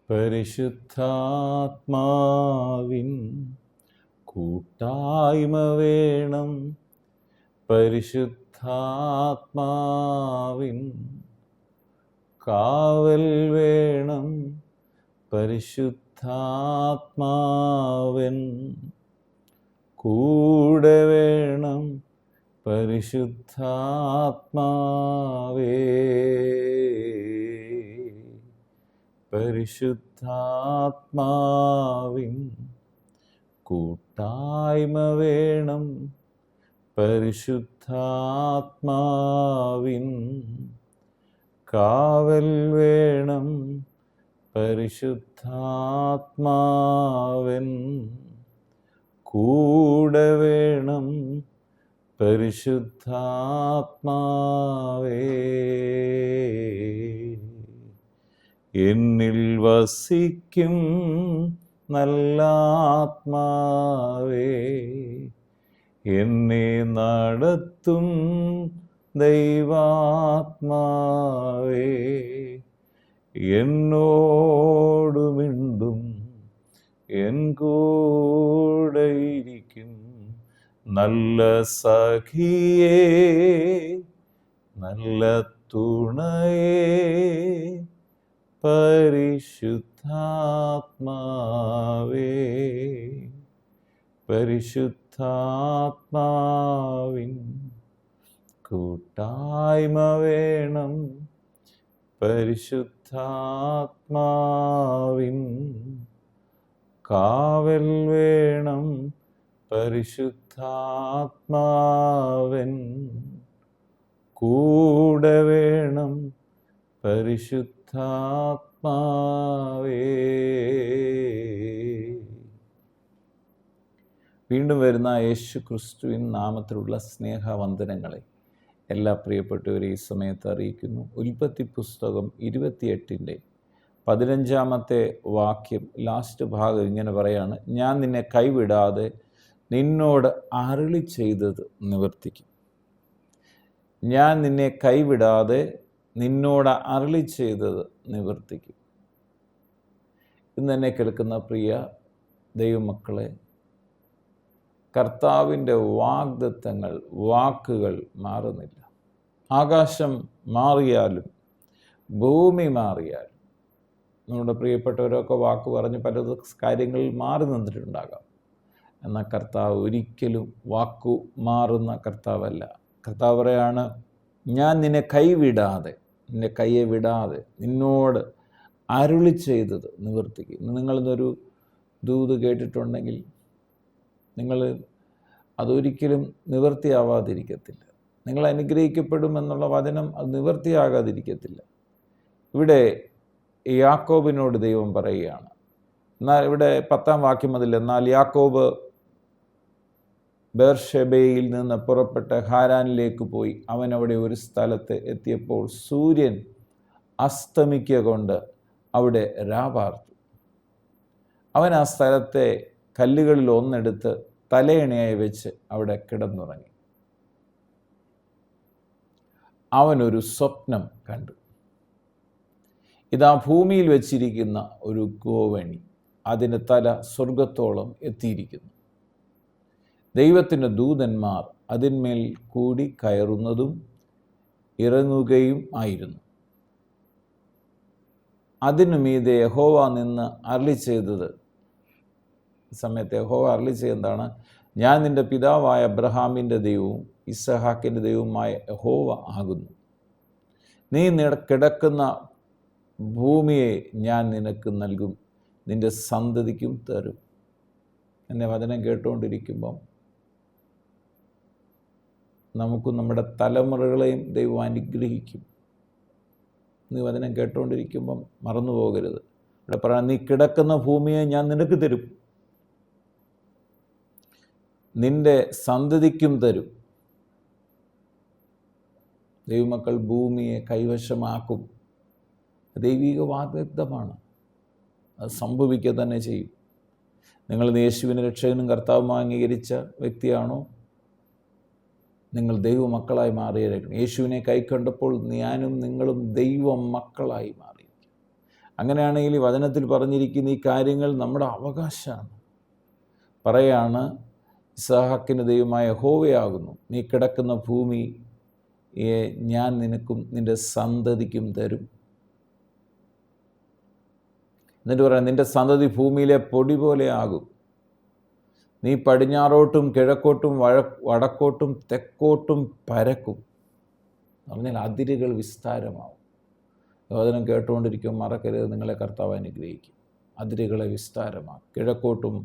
പരിശുദ്ധാത്മാവിൻ കൂട്ടായ്മ വേണം. പരിശുദ്ധാത്മാവിൻ കാവൽ വേണം. പരിശുദ്ധാത്മാവൻ കൂടെ വേണം. പരിശുദ്ധാത്മാവേ, പരിശുദ്ധാത്മാവിൻ കൂട്ടായ്മ വേണം. പരിശുദ്ധാത്മാവിൻ കാവൽ വേണം. പരിശുദ്ധാത്മാവൻ കൂടെ വേണം. പരിശുദ്ധാത്മാവേ, എന്നിൽ വസിക്കും നല്ല ആത്മാവേ, എന്നെ നടത്തും ദൈവാത്മാവേ, എന്നോടു മിണ്ടും എൻ കൂടെയിരിക്കും നല്ല സഖിയേ, നല്ല തുണയേ, പരിശുദ്ധാത്മാവേ. പരിശുദ്ധാത്മാവിൻ കൂട്ടായ്മ വേണം. പരിശുദ്ധാത്മാവിൻ കാവൽ വേണം. പരിശുദ്ധാത്മാവൻ കൂടെ വേണം. പരിശുദ്ധാത്മാവേ. വീണ്ടും വരുന്ന യേശു ക്രിസ്തുവിൻ നാമത്തിലുള്ള സ്നേഹവന്ദനങ്ങളെ എല്ലാ പ്രിയപ്പെട്ടവരെ ഈ സമയത്ത് അറിയിക്കുന്നു. ഉൽപ്പത്തി പുസ്തകം 28-15 വാക്യം ലാസ്റ്റ് ഭാഗം ഇങ്ങനെ പറയാണ്: ഞാൻ നിന്നെ കൈവിടാതെ നിന്നോട് അരുളി ചെയ്തത് നിവർത്തിക്കും. ഞാൻ നിന്നെ കൈവിടാതെ നിന്നോട് അരുളി ചെയ്തത് നിവർത്തിക്കും. ഇന്ന് എന്നെ കേൾക്കുന്ന പ്രിയ ദൈവമക്കളെ, കർത്താവിൻ്റെ വാഗ്ദത്തങ്ങൾ, വാക്കുകൾ മാറുന്നില്ല. ആകാശം മാറിയാലും ഭൂമി മാറിയാലും, നമ്മുടെ പ്രിയപ്പെട്ടവരൊക്കെ വാക്ക് പറഞ്ഞ് പല കാര്യങ്ങളിൽ മാറി നിന്നിട്ടുണ്ടാകാം. എന്നാൽ കർത്താവ് ഒരിക്കലും വാക്കു മാറുന്ന കർത്താവല്ല. കർത്താവ് പറയാണ്, ഞാൻ നിന്നെ കൈവിടാതെ, നിന്നെ കയ്യെ വിടാതെ നിന്നോട് അരുളി ചെയ്തത് നിവർത്തിക്കും. നിങ്ങളിന്നൊരു ദൂത് കേട്ടിട്ടുണ്ടെങ്കിൽ നിങ്ങൾ അതൊരിക്കലും നിവൃത്തിയാവാതിരിക്കത്തില്ല. നിങ്ങൾ അനുഗ്രഹിക്കപ്പെടുമെന്നുള്ള വചനം അത് നിവൃത്തിയാകാതിരിക്കത്തില്ല. ഇവിടെ യാക്കോബിനോട് ദൈവം പറയുകയാണ്. എന്നാൽ ഇവിടെ 10 വാക്യം മുതൽ, എന്നാൽ യാക്കോബ് ബേർഷെബയിൽ നിന്ന് പുറപ്പെട്ട് ഹാരാനിലേക്ക് പോയി. അവൻ അവിടെ ഒരു സ്ഥലത്ത് എത്തിയപ്പോൾ സൂര്യൻ അസ്തമിക്കുക കൊണ്ട് അവിടെ രാപാർത്തു. അവൻ ആ സ്ഥലത്തെ കല്ലുകളിൽ ഒന്നെടുത്ത് തലയണയായി വെച്ച് അവിടെ കിടന്നുറങ്ങി. അവനൊരു സ്വപ്നം കണ്ടു. ഇതാ ഭൂമിയിൽ വെച്ചിരിക്കുന്ന ഒരു ഗോവണി, അതിൻ്റെ തല സ്വർഗത്തോളം എത്തിയിരിക്കുന്നു. ദൈവത്തിൻ്റെ ദൂതന്മാർ അതിന്മേൽ കൂടി കയറുന്നതും ഇറങ്ങുകയും ആയിരുന്നു. അതിനു മീതെ യഹോവ നിന്ന് അരുളി ചെയ്തത്, ഈ സമയത്ത് യഹോവ അരുളി ചെയ്തതാണ്: ഞാൻ നിൻ്റെ പിതാവായ അബ്രഹാമിൻ്റെ ദൈവവും ഇസഹാക്കിൻ്റെ ദൈവവുമായ യഹോവ ആകുന്നു. നീ കിടക്കുന്ന ഭൂമിയെ ഞാൻ നിനക്ക് നൽകും, നിൻ്റെ സന്തതിക്കും തരും. എന്നെ വചനം കേട്ടുകൊണ്ടിരിക്കുമ്പം നമുക്കും നമ്മുടെ തലമുറകളെയും ദൈവം അനുഗ്രഹിക്കും. നീ വചനം കേട്ടുകൊണ്ടിരിക്കുമ്പം മറന്നു പോകരുത്. ഇവിടെ പറയാം, നീ കിടക്കുന്ന ഭൂമിയെ ഞാൻ നിനക്ക് തരും, നിൻ്റെ സന്തതിക്കും തരും. ദൈവമക്കൾ ഭൂമിയെ കൈവശമാക്കും. ദൈവിക വാഗ്ദത്തമാണ്, അത് സംഭവിക്കുക തന്നെ ചെയ്യും. നിങ്ങൾ യേശുവിനെ രക്ഷകനും കർത്താവുമായി അംഗീകരിച്ച വ്യക്തിയാണോ? നിങ്ങൾ ദൈവമക്കളായി മാറിയിരിക്കണം. യേശുവിനെ കൈക്കണ്ടപ്പോൾ ഞാനും നിങ്ങളും ദൈവ മക്കളായി മാറിയിരിക്കും. അങ്ങനെയാണെങ്കിൽ ഈ വചനത്തിൽ പറഞ്ഞിരിക്കുന്ന ഈ കാര്യങ്ങൾ നമ്മുടെ അവകാശമാണ്. പറയാണ്, ഇസ്ഹാക്കിന് ദൈവമായ യഹോവയാകുന്നു, നീ കിടക്കുന്ന ഭൂമി ഞാൻ നിനക്കും നിൻ്റെ സന്തതിക്കും തരും. എന്നിട്ട് പറയാം, നിൻ്റെ സന്തതി ഭൂമിയിലെ പൊടി പോലെ ആകും. നീ പടിഞ്ഞാറോട്ടും കിഴക്കോട്ടും വടക്കോട്ടും തെക്കോട്ടും പരക്കും. പറഞ്ഞാൽ അതിരുകൾ വിസ്താരമാവും. വചനം കേട്ടുകൊണ്ടിരിക്കും, മറക്കരുത്, നിങ്ങളെ കർത്താവ് അനുഗ്രഹിക്കും. അതിരുകളെ വിസ്താരമാക്കും. കിഴക്കോട്ടും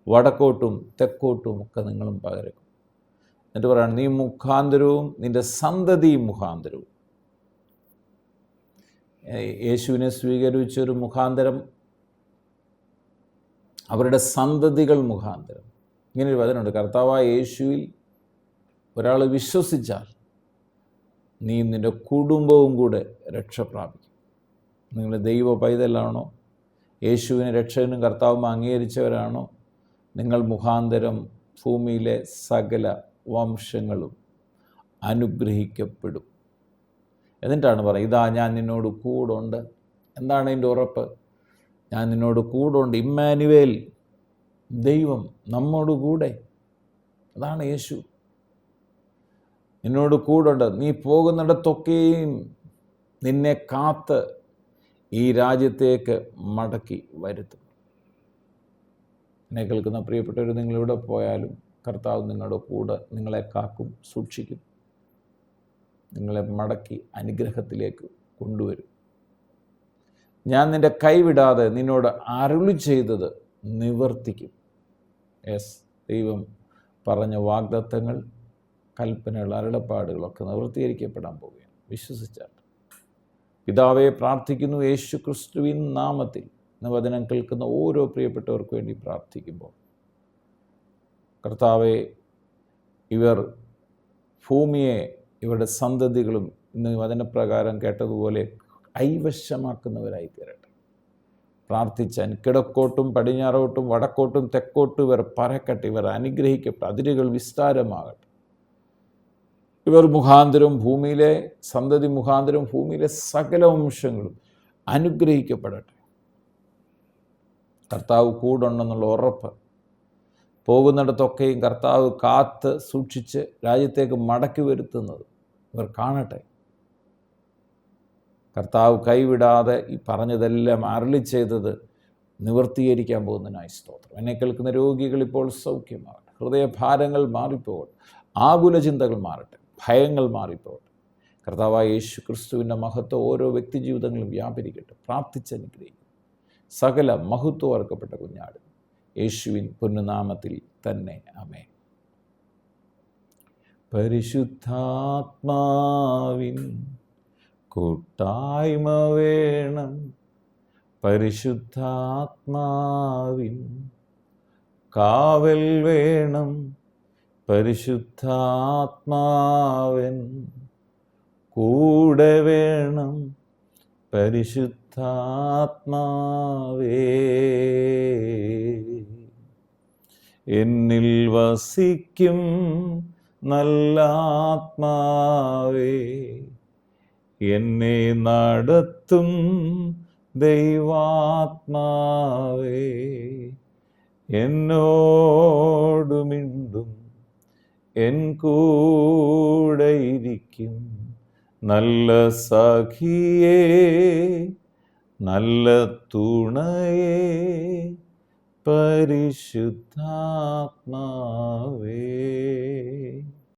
വടക്കോട്ടും തെക്കോട്ടും ഒക്കെ നിങ്ങളും പകരും. എന്നിട്ട് പറയാണ്, നീ മുഖാന്തരവും നിൻ്റെ സന്തതി മുഖാന്തരവും. യേശുവിനെ സ്വീകരിച്ചൊരു മുഖാന്തരം, അവരുടെ സന്തതികൾ മുഖാന്തരം. ഇങ്ങനൊരു വചനമുണ്ട്, കർത്താവായ യേശുവിൽ ഒരാൾ വിശ്വസിച്ചാൽ നീ നിൻ്റെ കുടുംബവും കൂടെ രക്ഷ പ്രാപിക്കും. നിങ്ങളുടെ ദൈവ പൈതലാണോ, യേശുവിനെ രക്ഷകനും കർത്താവും അംഗീകരിച്ചവരാണോ, നിങ്ങൾ മുഖാന്തരം ഭൂമിയിലെ സകല വംശങ്ങളും അനുഗ്രഹിക്കപ്പെടും. എന്നിട്ടാണ് പറയുക, ഇതാ ഞാൻ നിന്നോട് കൂടുണ്ട്. എന്താണ് അതിൻ്റെ ഉറപ്പ്? ഞാൻ നിന്നോട് കൂടുണ്ട്. ഇമ്മാനുവേൽ, ദൈവം നമ്മോട് കൂടെ. അതാണ് യേശു. നിന്നോട് കൂടുണ്ട്. നീ പോകുന്നിടത്തൊക്കെയും നിന്നെ കാത്ത് ഈ രാജ്യത്തേക്ക് മടക്കി വരുത്തും. എന്നെ കേൾക്കുന്ന പ്രിയപ്പെട്ടവർ, നിങ്ങളിവിടെ പോയാലും കർത്താവ് നിങ്ങളുടെ കൂടെ നിങ്ങളെ കാക്കും, സൂക്ഷിക്കും. നിങ്ങളെ മടക്കി അനുഗ്രഹത്തിലേക്ക് കൊണ്ടുവരും. ഞാൻ നിൻ്റെ കൈവിടാതെ നിന്നോട് അരുളി ചെയ്തത് നിവർത്തിക്കും. ദൈവം പറഞ്ഞ വാഗ്ദത്തങ്ങൾ, കൽപ്പനകൾ, അരുളപ്പാടുകളൊക്കെ നിവൃത്തീകരിക്കപ്പെടാൻ പോവുകയാണ്. വിശ്വസിച്ചാൽ. പിതാവെ, പ്രാർത്ഥിക്കുന്നു യേശു ക്രിസ്തുവിൻ നാമത്തിൽ. വചനം കേൾക്കുന്ന ഓരോ പ്രിയപ്പെട്ടവർക്ക് വേണ്ടി പ്രാർത്ഥിക്കുമ്പോൾ, കർത്താവെ, ഇവർ ഭൂമിയെ ഇവരുടെ സന്തതികളും ഇന്ന് വചനപ്രകാരം കേട്ടതുപോലെ കൈവശമാക്കുന്നവരായി തീരട്ടെ. പ്രാർത്ഥിച്ചാൽ കിഴക്കോട്ടും പടിഞ്ഞാറോട്ടും വടക്കോട്ടും തെക്കോട്ടും ഇവർ പരക്കട്ടെ. ഇവർ അനുഗ്രഹിക്കപ്പെട്ട അതിരുകൾ വിസ്താരമാകട്ടെ. ഇവർ മുഖാന്തരം ഭൂമിയിലെ സന്തതി മുഖാന്തരം ഭൂമിയിലെ സകല വംശങ്ങളും അനുഗ്രഹിക്കപ്പെടട്ടെ. കർത്താവ് കൂടുണ്ടെന്നുള്ള ഉറപ്പ്, പോകുന്നിടത്തൊക്കെയും കർത്താവ് കാത്ത് സൂക്ഷിച്ച് രാജ്യത്തേക്ക് മടക്കി വരുത്തുന്നത് ഇവർ കാണട്ടെ. കർത്താവ് കൈവിടാതെ ഈ പറഞ്ഞതെല്ലാം അരുളി ചെയ്തത് നിവർത്തീകരിക്കാൻ പോകുന്നതിനായി സ്തോത്രം. എന്നെ കേൾക്കുന്ന രോഗികൾ ഇപ്പോൾ സൗഖ്യമാകട്ടെ. ഹൃദയഭാരങ്ങൾ മാറിപ്പോകട്ടെ. ആകുല ചിന്തകൾ മാറട്ടെ. ഭയങ്ങൾ മാറിപ്പോകട്ടെ. കർത്താവായ യേശു ക്രിസ്തുവിൻ്റെ മഹത്വം ഓരോ വ്യക്തി ജീവിതങ്ങളിലും വ്യാപരിക്കട്ടെ. പ്രാർത്ഥിച്ചനുഗ്രഹിക്കും. സകല മഹത്വം അർക്കപ്പെട്ട കുഞ്ഞാട് യേശുവിൻ പൊന്നുനാമത്തിൽ തന്നെ. ആമേൻ. പരിശുദ്ധാത്മാവിൻ കൂട്ടായ്മ വേണം. പരിശുദ്ധാത്മാവിൻ കാവൽ വേണം. പരിശുദ്ധാത്മാവൻ കൂടെ വേണം. പരിശുദ്ധാത്മാവേ, എന്നിൽ വസിക്കും നല്ല ആത്മാവേ, എന്നെ നടത്തും ദൈവാത്മാവേ, എന്നോട് മിണ്ടും എൻ കൂടെയിരിക്കും. നല്ല സഖിയേ, നല്ല തുണയേ, പരിശുദ്ധാത്മാവേ.